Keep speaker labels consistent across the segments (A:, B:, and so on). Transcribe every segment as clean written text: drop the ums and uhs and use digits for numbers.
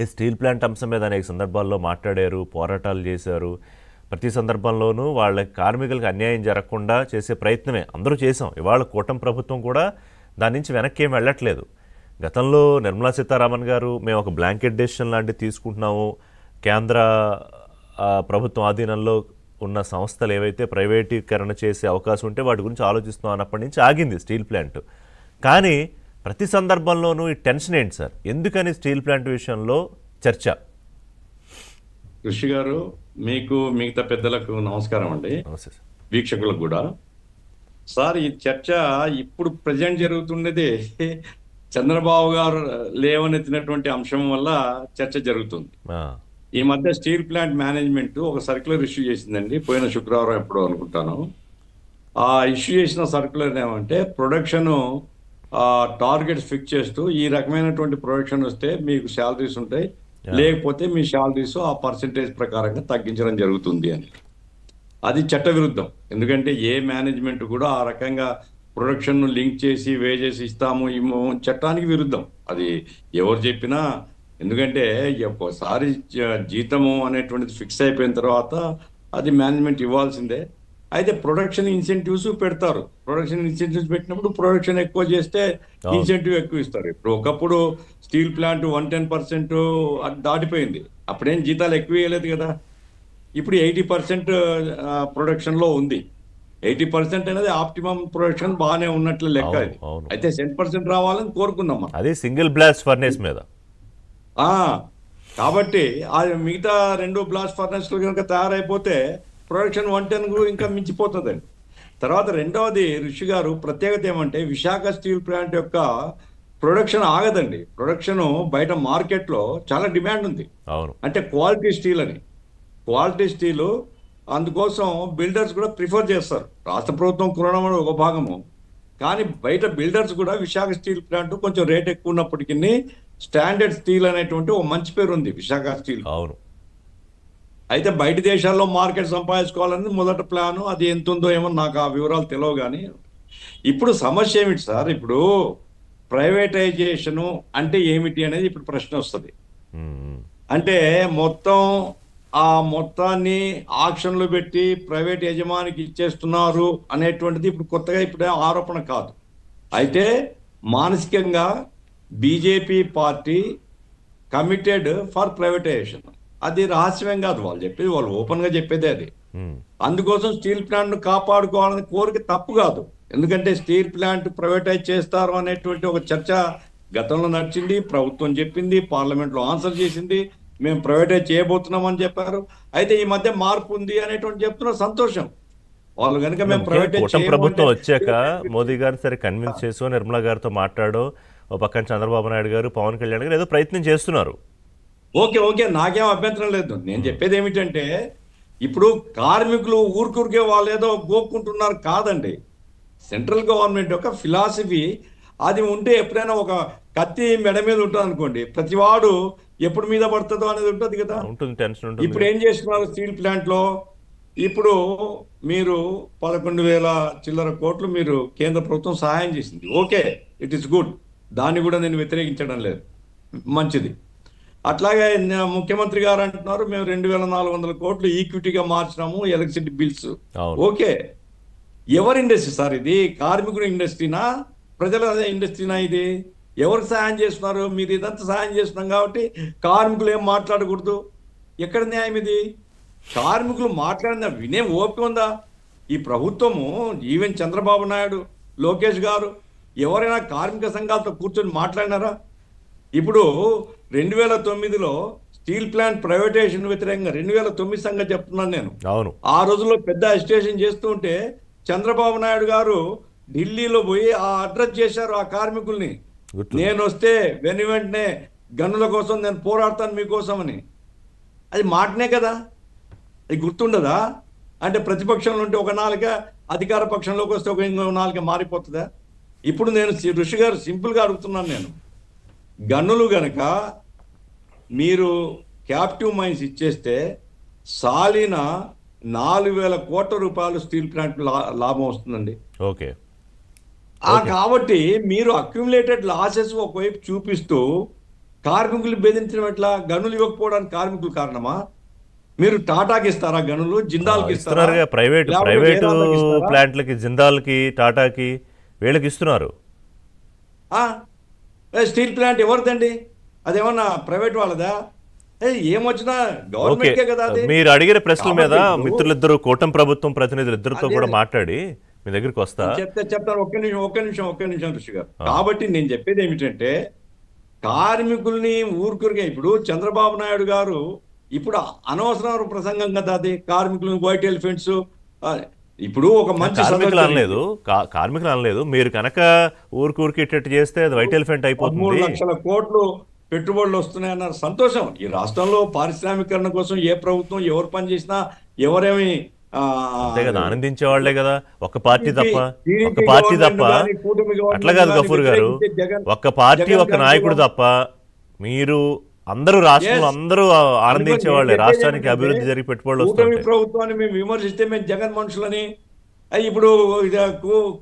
A: ఈ steel plant అంశం మీద అనేక సందర్భాల్లో మాట్లాడారు, పోరాటాలు చేశారు. ప్రతి సందర్భంలోనూ వాళ్ళ కార్మికులకు అన్యాయం జరగకుండా చేసే ప్రయత్నమే అందరూ చేసాం. ఇవాళ కూటమి ప్రభుత్వం కూడా దాని నుంచి వెనక్కి ఏం వెళ్ళట్లేదు. గతంలో నిర్మలా సీతారామన్ గారు మేము ఒక బ్లాంకెట్ డెసిషన్ లాంటివి తీసుకుంటున్నాము, కేంద్ర ప్రభుత్వం ఆధీనంలో ఉన్న సంస్థలు ఏవైతే ప్రైవేటీకరణ చేసే అవకాశం ఉంటే వాటి గురించి ఆలోచిస్తున్నాం అన్నప్పటి నుంచి ఆగింది స్టీల్ ప్లాంట్. కానీ ప్రతి సందర్భంలోనూ ఈ టెన్షన్ ఏంటి సార్? ఎందుకని స్టీల్ ప్లాంట్ విషయంలో చర్చ?
B: ఋషి గారు, మీకు మిగతా పెద్దలకు నమస్కారం అండి,
A: నమస్తే సార్.
B: వీక్షకులకు కూడా. సార్, ఈ చర్చ ఇప్పుడు ప్రజెంట్ జరుగుతున్నది చంద్రబాబు గారు లేవనెత్తినటువంటి అంశం వల్ల చర్చ జరుగుతుంది. ఈ మధ్య స్టీల్ ప్లాంట్ మేనేజ్మెంట్ ఒక సర్క్యులర్ ఇష్యూ చేసిందండి, పోయిన శుక్రవారం ఎప్పుడో అనుకుంటాను. ఆ ఇష్యూ చేసిన సర్క్యులర్ ఏమంటే ప్రొడక్షన్ టార్గెట్స్ ఫిక్స్ చేస్తూ ఈ రకమైనటువంటి ప్రొడక్షన్ వస్తే మీకు శాలరీస్ ఉంటాయి, లేకపోతే మీ శాలరీస్ ఆ పర్సంటేజ్ ప్రకారంగా తగ్గించడం జరుగుతుంది అని. అది చట్ట విరుద్ధం. ఎందుకంటే ఏ మేనేజ్మెంట్ కూడా ఆ రకంగా ప్రొడక్షన్ ను లింక్ చేసి వేజెస్ ఇస్తాము చట్టానికి విరుద్ధం అది ఎవరు చెప్పినా. ఎందుకంటే ఒక్కోసారి జీతము అనేటువంటిది ఫిక్స్ అయిపోయిన తర్వాత అది మేనేజ్మెంట్ ఇవ్వాల్సిందే. అయితే ప్రొడక్షన్ ఇన్సెంటివ్స్ పెడతారు. ప్రొడక్షన్ ఇన్సెంటివ్స్ పెట్టినప్పుడు ప్రొడక్షన్ ఎక్కువ చేస్తే ఇన్సెంటివ్ ఎక్కువ ఇస్తారు. ఇప్పుడు ఒకప్పుడు స్టీల్ ప్లాంట్ 110% దాటిపోయింది, అప్పుడేం జీతాలు ఎక్కువ ఇవ్వలేదు కదా. ఇప్పుడు 80% ప్రొడక్షన్ లో ఉంది. 80% అనేది ఆప్టిమం ప్రొడక్షన్ బాగానే ఉన్నట్లు లెక్క. అయితే 10% రావాలని కోరుకున్నాం.
A: అది సింగిల్ బ్లాస్ట్ ఫర్నేస్ మీద.
B: కాబట్టి అది మిగతా 2 బ్లాస్ట్ ఫర్నేస్లు కనుక తయారైపోతే ప్రొడక్షన్ 110 ఇంకా మించిపోతుందండి. తర్వాత రెండవది ఋషి గారు ప్రత్యేకత ఏమంటే విశాఖ స్టీల్ ప్లాంట్ యొక్క ప్రొడక్షన్ ఆగదండి. ప్రొడక్షన్ బయట మార్కెట్లో చాలా డిమాండ్ ఉంది. అంటే క్వాలిటీ స్టీల్ అని, క్వాలిటీ స్టీలు అందుకోసం బిల్డర్స్ కూడా ప్రిఫర్ చేస్తారు. రాష్ట్ర ప్రభుత్వం కొనడం ఒక భాగము, కానీ బయట బిల్డర్స్ కూడా విశాఖ స్టీల్ ప్లాంట్ కొంచెం రేట్ ఎక్కువ ఉన్నప్పటికీ స్టాండర్డ్ స్టీల్ అనేటువంటి ఒక మంచి పేరు ఉంది విశాఖ స్టీల్.
A: అవును.
B: అయితే బయట దేశాల్లో మార్కెట్ సంపాదించుకోవాలని మొదట ప్లాను, అది ఎంత ఉందో ఏమో నాకు ఆ వివరాలు తెలియవు. కానీ ఇప్పుడు సమస్య ఏమిటి సార్? ఇప్పుడు ప్రైవేటైజేషను అంటే ఏమిటి అనేది ఇప్పుడు ప్రశ్న వస్తుంది. అంటే మొత్తాన్ని ఆక్షన్లు పెట్టి ప్రైవేట్ యజమానికి ఇచ్చేస్తున్నారు అనేటువంటిది ఇప్పుడు కొత్తగా ఇప్పుడే ఆరోపణ కాదు. అయితే మానసికంగా BJP party committed for privatisation. అది రహస్యం కాదు, వాళ్ళు చెప్పేది, వాళ్ళు ఓపెన్ గా చెప్పేదే అది. అందుకోసం స్టీల్ ప్లాంట్ ను కాపాడుకోవాలని కోరిక తప్పు కాదు. ఎందుకంటే స్టీల్ ప్లాంట్ ప్రైవేటైజ్ చేస్తారు అనేటువంటి ఒక చర్చ గతంలో నడిచింది, ప్రభుత్వం చెప్పింది, పార్లమెంట్ లో ఆన్సర్ చేసింది, మేము ప్రైవేటైజ్ చేయబోతున్నాం అని చెప్పారు. అయితే ఈ మధ్య మార్పు ఉంది అనేటువంటి చెప్తున్న సంతోషం. వాళ్ళు కనుక మేము ప్రైవేటైజ్
A: ప్రభుత్వం వచ్చాక మోదీ గారు సరే కన్విన్స్ చేసో నిర్మలా గారితో మాట్లాడో, ఓ పక్కన చంద్రబాబు నాయుడు గారు, పవన్ కళ్యాణ్ గారు ఏదో ప్రయత్నం చేస్తున్నారు.
B: ఓకే, నాకేం అభ్యంతరం లేదు. నేను చెప్పేది ఏమిటంటే ఇప్పుడు కార్మికులు ఊరికే వాళ్ళు ఏదో గోక్కుంటున్నారు కాదండి. సెంట్రల్ గవర్నమెంట్ యొక్క ఫిలాసఫీ అది ఉంటే ఎప్పుడైనా ఒక కత్తి మెడ మీద ఉంటుంది అనుకోండి, ప్రతివాడు ఎప్పుడు మీద పడుతుందో అనేది ఉంటుంది కదా. ఇప్పుడు ఏం చేస్తున్నారు స్టీల్ ప్లాంట్ లో? ఇప్పుడు మీరు 11,000 చిల్లర కోట్లు మీరు కేంద్ర ప్రభుత్వం సహాయం చేసింది. ఓకే, ఇట్ ఈస్ గుడ్, దాన్ని కూడా నేను వ్యతిరేకించడం లేదు, మంచిది. అట్లాగే ముఖ్యమంత్రి గారు అంటున్నారు మేము 2,400 కోట్లు ఈక్విటీగా మార్చినాము ఎలక్ట్రిసిటీ బిల్స్. ఓకే, ఎవరి ఇండస్ట్రీ సార్ ఇది? కార్మికుడు ఇండస్ట్రీనా, ప్రజల ఇండస్ట్రీనా? ఇది ఎవరికి సహాయం చేస్తున్నారు? మీరు ఇదంతా సహాయం చేస్తున్నాం కాబట్టి కార్మికులు ఏం మాట్లాడకూడదు, ఎక్కడ న్యాయం ఇది? కార్మికులు మాట్లాడిన వినే ఓపిక ఉందా ఈ ప్రభుత్వము? ఈవెన్ చంద్రబాబు నాయుడు, లోకేష్ గారు ఎవరైనా కార్మిక సంఘాలతో కూర్చొని మాట్లాడినారా? ఇప్పుడు 2009లో స్టీల్ ప్లాంట్ ప్రైవేటైజేషన్ వ్యతిరేకంగా 2009 సంగతి చెప్తున్నాను నేను. ఆ రోజుల్లో పెద్ద అజిటేషన్ చేస్తూ ఉంటే చంద్రబాబు నాయుడు గారు ఢిల్లీలో పోయి అడ్రస్ చేశారు ఆ కార్మికుల్ని. నేను వస్తే వెంటనే గన్నుల కోసం నేను పోరాడతాను మీకోసం అని. అది మాటనే కదా, అది గుర్తుండదా? అంటే ప్రతిపక్షంలో ఉంటే ఒక నాలుక, అధికార పక్షంలోకి వస్తే ఇంకో నాలుక మారిపోతుందా? ఇప్పుడు నేను ఋషి గారు సింపుల్గా అడుగుతున్నాను, నేను గన్నులు గనక మీరు క్యాప్టివ్ మైన్స్ ఇచ్చేస్తే సాలిన 4,000 కోట్ల రూపాయలు స్టీల్ ప్లాంట్ లాభం వస్తుందండి.
A: ఓకే,
B: కాబట్టి మీరు అక్యుములేటెడ్ లాసెస్ ఒకవైపు చూపిస్తూ కార్మికులు బెదిరించడం ఎట్లా? గనులు ఇవ్వకపోవడానికి కార్మికులు కారణమా? మీరు టాటాకి ఇస్తారా గనులు? జిందాల్కి ఇస్తారా?
A: ఇస్తున్నారుగా, ప్రైవేటు
B: లేకపోతే
A: ప్రైవేటు
B: వేదాంతకి ఇస్తారా?
A: ప్లాంట్లకి, జిందాల్కి, టాటాకి, వీళ్ళకి ఇస్తున్నారు.
B: ఆ? స్టీల్ ప్లాంట్ ఎవరిదండి? అదేమన్నా ప్రైవేట్ వాళ్ళదా? ఏమొచ్చినా
A: ఓకే,
B: గవర్నమెంట్కే కదా అది.
A: మీరు అడిగిన ప్రశ్నల మీద
B: కాబట్టి ఇప్పుడు
A: మిత్రులిద్దరు, కూటమి ప్రభుత్వం ప్రతినిధులు ఇద్దరితో
B: అదే
A: కూడా మాట్లాడి మీ దగ్గరికి వస్తా.
B: చెప్తాను. ఒక్క నిమిషం ఋషి గారు. కాబట్టి నేను చెప్పేది ఏమిటంటే, కార్మికుల్ని ఊరుకురిగా ఇప్పుడు చంద్రబాబు నాయుడు గారు ఇప్పుడు అనవసరం ప్రసంగం కదా అది. కార్మికులు వైట్ ఎలిఫెంట్స్ ఇప్పుడు ఒక మంచి
A: కార్మికులు అనలేదు, కార్మికులు అనలేదు. మీరు కనుక ఊరికి ఇట్టట్టు చేస్తే అది వైట్ ఎలిఫెంట్
B: 13
A: అయిపోతుంది.
B: లక్షల కోట్లు పెట్టుబడులు వస్తున్నాయన్నారు. సంతోషం. ఈ రాష్ట్రంలో పారిశ్రామికరణ కోసం ఏ ప్రభుత్వం ఎవరు పనిచేసినా ఎవరేమి
A: అంతే కదా, ఆనందించే వాళ్లే కదా. ఒక్క పార్టీ తప్ప,
B: టీడీపీ
A: ఒక్క పార్టీ
B: గవర్నమెంట్
A: తప్ప,
B: కానీ, కూటమి గవర్నమెంట్
A: అట్లా కాదు
B: కానీ
A: గఫూర్ గారు.
B: వ్యతిరేకించే జగన్
A: ఒక్క పార్టీ,
B: జగన్
A: ఒక్క
B: గారు
A: నాయకుడు
B: కూడా-
A: తప్ప మీరు అందరూ రాష్ట్రంలో
B: Yes.
A: అందరూ ఆనందించే వాళ్ళే. రాష్ట్రానికి అభివృద్ధి జరిగి పెట్టుబడులు
B: కూటమి
A: వస్తుంటాయి.
B: ప్రభుత్వాన్ని మేము విమర్శిస్తే మేము జగన్ మనుషులని ఇప్పుడు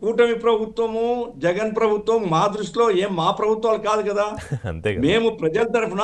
B: కూటమి ప్రభుత్వము జగన్ ప్రభుత్వం మా దృష్టిలో ఏం మా ప్రభుత్వాలు కాదు కదా.
A: అంతే కదా.
B: మేము ప్రజల తరఫున